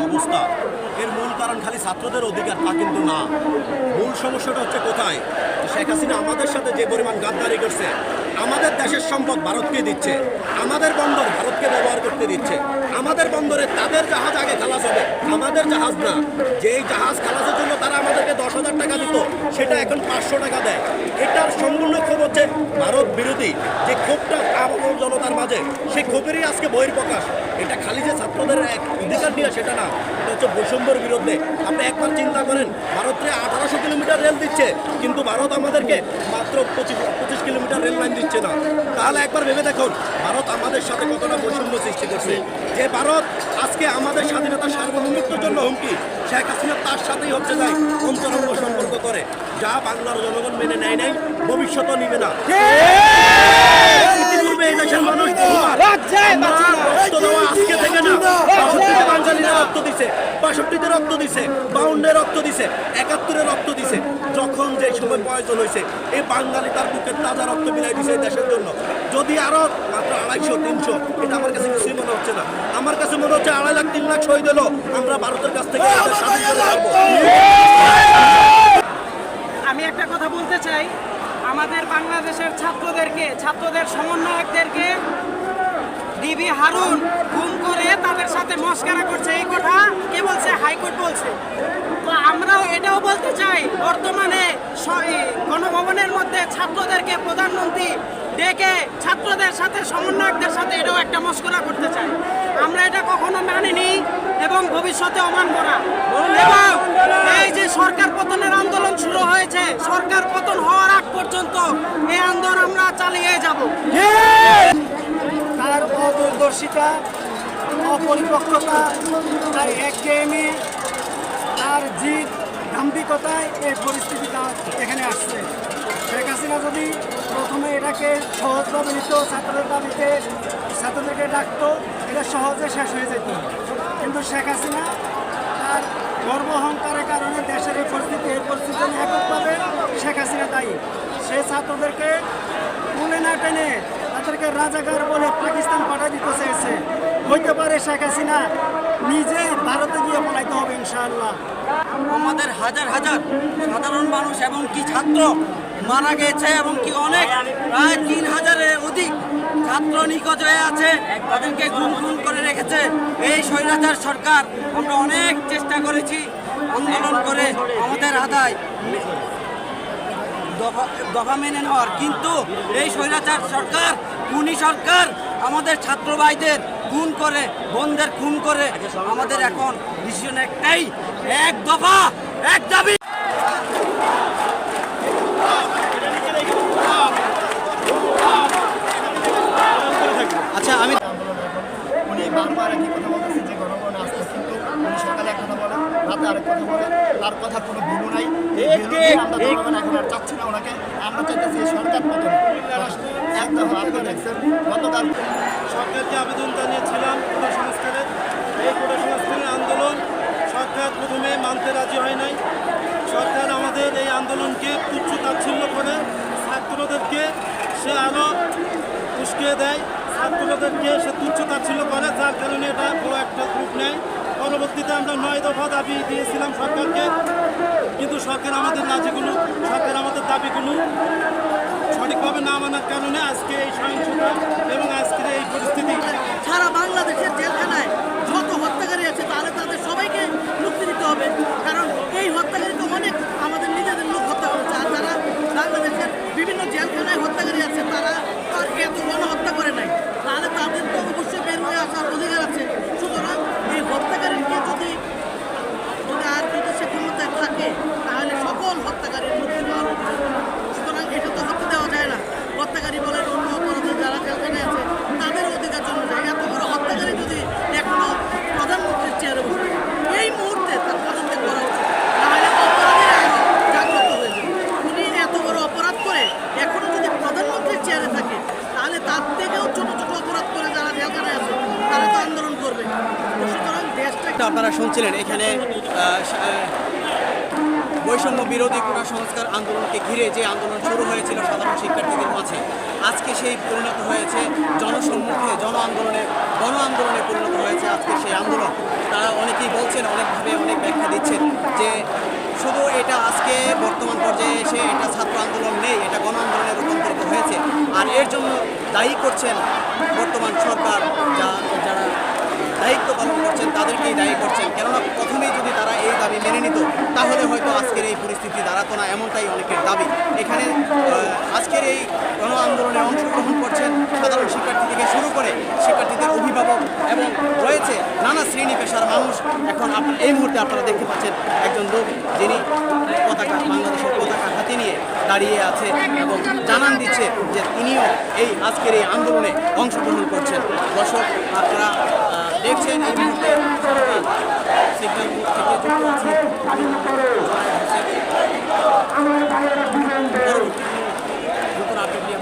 অবস্থা, এর মূল কারণ খালি ছাত্রদের অধিকার তা কিন্তু না। মূল সমস্যাটা হচ্ছে কোথায়? শেখ হাসিনা আমাদের সাথে যে পরিমাণ গাদ্দারি করছে, আমাদের দেশের সম্পদ ভারতকে দিচ্ছে, আমাদের বন্দর ভারতকে ব্যবহার করতে দিচ্ছে, আমাদের বন্দরে তাদের জাহাজ আগে খালাস হবে, আমাদের জাহাজ না। যেই জাহাজ খালাসের জন্য তারা আমাদেরকে 10,000 টাকা দিত, সেটা এখন 500 টাকা দেয়। এটার সম্পূর্ণ ক্ষোভ হচ্ছে ভারত বিরোধী যে ক্ষোভটা আম জনতার মাঝে, সেই ক্ষোভেরই আজকে বহির্প্রকাশ। এটা খালি যে ছাত্রদের এক অধিকার নিয়ে সেটা না, এটা হচ্ছে বৈষম্যের বিরুদ্ধে। আপনি একবার চিন্তা করেন, ভারতে 1800 কিলোমিটার রেল দিচ্ছে, কিন্তু ভারত আমাদেরকে মাত্র 25 কিলোমিটার রেল লাইন দিচ্ছে না। তাহলে একবার ভেবে দেখুন ভারত আমাদের সাথে কতটা বৈষম্য সৃষ্টি করছে। যে ভারত আজকে আমাদের স্বাধীনতা সার্বভৌমত্বের জন্য হুমকি, শেখ হাসিনা তার সাথেই হচ্ছে যাই অন্তরঙ্গ সম্পর্ক করে, যা বাংলার জনগণ মেনে নেয় নাই, ভবিষ্যতও নিবে না। ইতিপূর্বে এই দেশের মানুষ রক্ত দেওয়া আজকে থেকে না, 65 বাঙালিরা রক্ত দিছে, 62-তে রক্ত দিছে, 52-এ রক্ত দিছে, 71-এ রক্ত দিছে। যখন যে সময় প্রয়োজন হয়েছে এই বাঙালি তার বুকের তাজা রক্ত বিলাই দিছে এই দেশের জন্য। যদি আরো মাত্র 250-300, এটা আমার কাছে কিছুই মনে হচ্ছে না। আমার কাছে মনে হচ্ছে 2.5 লাখ 3 লাখ শহীদ হলো, আমরা ভারতের কাছ থেকে স্বাধীন করে পারবো। আমি একটা কথা বলতে চাই, আমাদের বাংলাদেশের ছাত্রদের সমন্বয়কদেরকে ডিবি হারুন গুম করে তাদের সাথে মস্কারা করছে, এই কথা কে বলছে? হাইকোর্ট বলছে। তো আমরাও এটাও বলতে চাই, বর্তমানে গণভবনের মধ্যে ছাত্রদেরকে প্রধানমন্ত্রী ডেকে ছাত্রদের সাথে সমন্বয়কদের সাথে এটাও একটা মস্করা করতে চাই। আমরা এটা কখনো মানিনি এবং ভবিষ্যতেও মানব না। এবং এই যে সরকার পতনের আন্দোলন শুরু হয়েছে, সরকার পতন হওয়ার আগ পর্যন্ত এই আন্দোলন আমরা চালিয়ে যাব। তার অদূরদর্শিতা, অপরিপক্কতা, তার একঘেয়েমি, তার জিদ, দাম্ভিকতায় এই পরিস্থিতিটা এখানে আসছে। শেখ হাসিনা যদি প্রথমে এটাকে সহজভাবে নিত, ছাত্রদের দাবিতে ছাত্রদেরকে ডাকতো, এটা সহজে শেষ হয়ে যেত। কিন্তু শেখ হাসিনা তার গর্ব অহংকারের কারণে দেশের এই পরিস্থিতি এককভাবে শেখ হাসিনা দায়ী। সে ছাত্রদেরকে তুলে না টেনে তাদেরকে রাজাকার বলে পাকিস্তান পাঠিয়ে দিতে চেয়েছে। হইতে পারে শেখ হাসিনা নিজে ভারতে গিয়ে পলাইতে হবে ইনশাআল্লাহ। আমাদের হাজার হাজার সাধারণ মানুষ এবং কি ছাত্র মারা গেছে এবং কি অনেক প্রায় 3000-এর অধিক ছাত্র নিখোঁজ হয়ে আছে, তাদেরকে গুম করে রেখেছে এই স্বৈরাচার সরকার। আমরা অনেক চেষ্টা করেছি আন্দোলন করে আমাদের আদায় দফা মেনে নেওয়ার, কিন্তু এই স্বৈরাচার সরকার, খুনি সরকার আমাদের ছাত্র ভাইদের খুন করে, বোনদের খুন করে। আমাদের এখন ডিসিশন একটাই, এক দফা এক দাবি। আচ্ছা, আমি উনি বারবার একই কথা বলতেছে যে গণভবনে আসতে, কিন্তু উনি সকালে এক কথা বলেন, রাতে আরেক কথা বলেন, তার কথা কোনো ভ্যালু নাই। এই ভ্যালু দিয়ে আমরা জনগণ এখন আর চাচ্ছি না ওনাকে। আমরা চাইতেছি সরকার পতন। এক দফা আপনি দেখছেন গতকাল সরকারকে আবেদন জানিয়েছিলাম কোটা সংস্কারের। এই কোটা সংস্কারের আন্দোলন সরকার প্রথমে মানতে রাজি হয় নাই। সরকার আমাদের এই আন্দোলনকে তুচ্ছ তাচ্ছিল্য করে ছাত্রদেরকে সে আরও উস্কিয়ে দেয়, ছাত্রদেরকে সে তুচ্ছ তাচ্ছিল্য করে, যার কারণে এটা বড় একটা রূপ নেয়। পরবর্তীতে আমরা 9 দফা দাবি দিয়েছিলাম সরকারকে, কিন্তু সরকার আমাদের দাবিগুলো সঠিকভাবে না মানার কারণে আজকে এই সহিংসতা এবং আজকের এই পরিস্থিতি। সারা বাংলাদেশের জেলখানায় যত হত্যাকারী আছে তাহলে তাদের সবাইকে মুক্তি দিতে হবে, কারণ এই হত্যাকারী তো অনেক আমাদের নিজেদের লোক হত্যা করেছে। আর যারা বাংলাদেশের বিভিন্ন জেলখানায় হত্যাকারী আছে তারা আর এত গণহত্যা করে নাই, তাহলে তাদের তো অবশ্যই বের হয়ে আসার অধিকার আছে। সুতরাং এই হত্যাকারীকে যদি আর যদি সে ক্ষমতায় থাকে তাহলে সকল হত্যাকারীর মুক্তি পাওয়ার অধিকার। সুতরাং এটা তো হতে দেওয়া যায় না। হত্যাকারী বলেন, অন্য অপরাধী যারা জেলখানায় আছে তাদের অধিকার জন্য যায়। এত বড় হত্যাকারী যদি এখনো প্রধানমন্ত্রীর চেয়ারে বসে, এই মুহূর্তে তার পদত্যাগ করা উচিত, তাহলে অপরাধী আরো জাগ্রত হয়ে যাবে। উনি এত বড় অপরাধ করে এখনো যদি প্রধানমন্ত্রীর চেয়ারে থাকে, তাহলে তার থেকেও ছোট ছোট অপরাধ করে যারা জেলখানায় আছে তারা তো আন্দোলন করবে। সুতরাং দেশটা আপনারা শুনছিলেন এখানে বৈষম্য বিরোধী কোটা সংস্কার আন্দোলনকে ঘিরে যে আন্দোলন শুরু হয়েছিল সাধারণ শিক্ষার্থীদের মাঝে, আজকে সেই পরিণত হয়েছে জনসম্মুখে গণ আন্দোলনে পরিণত হয়েছে আজকে সেই আন্দোলন। তারা অনেকেই বলছেন আর এর জন্য দায়ী করছেন বর্তমান সরকার, যারা দায়িত্ব পালন করছেন তাদেরকেই দায়ী করছেন। কেননা প্রথমেই যদি তারা এই দাবি মেনে নিত তাহলে হয়তো আজকের এই পরিস্থিতি দাঁড়াতো না, এমনটাই অনেকের দাবি। এখানে আজকের এই গণ আন্দোলনে অংশগ্রহণ করছেন সাধারণ শিক্ষার্থী থেকে শুরু করে শিক্ষার্থীদের অভিভাবক এবং রয়েছে নানা শ্রেণী পেশার মানুষ। এখন এই মুহূর্তে আপনারা দেখতে পাচ্ছেন একজন লোক যিনি বাংলাদেশের পতাকা হাতে নিয়ে দাঁড়িয়ে আছে এবং জানান দিচ্ছে যে তিনিও এই আজকের এই আন্দোলনে অংশগ্রহণ করছেন। দর্শক, আপনারা দেখছেন এই মুহূর্তে সিগন্যাল বুথ থেকে যুক্ত আছি আমি নতুন আপডেট নিয়ে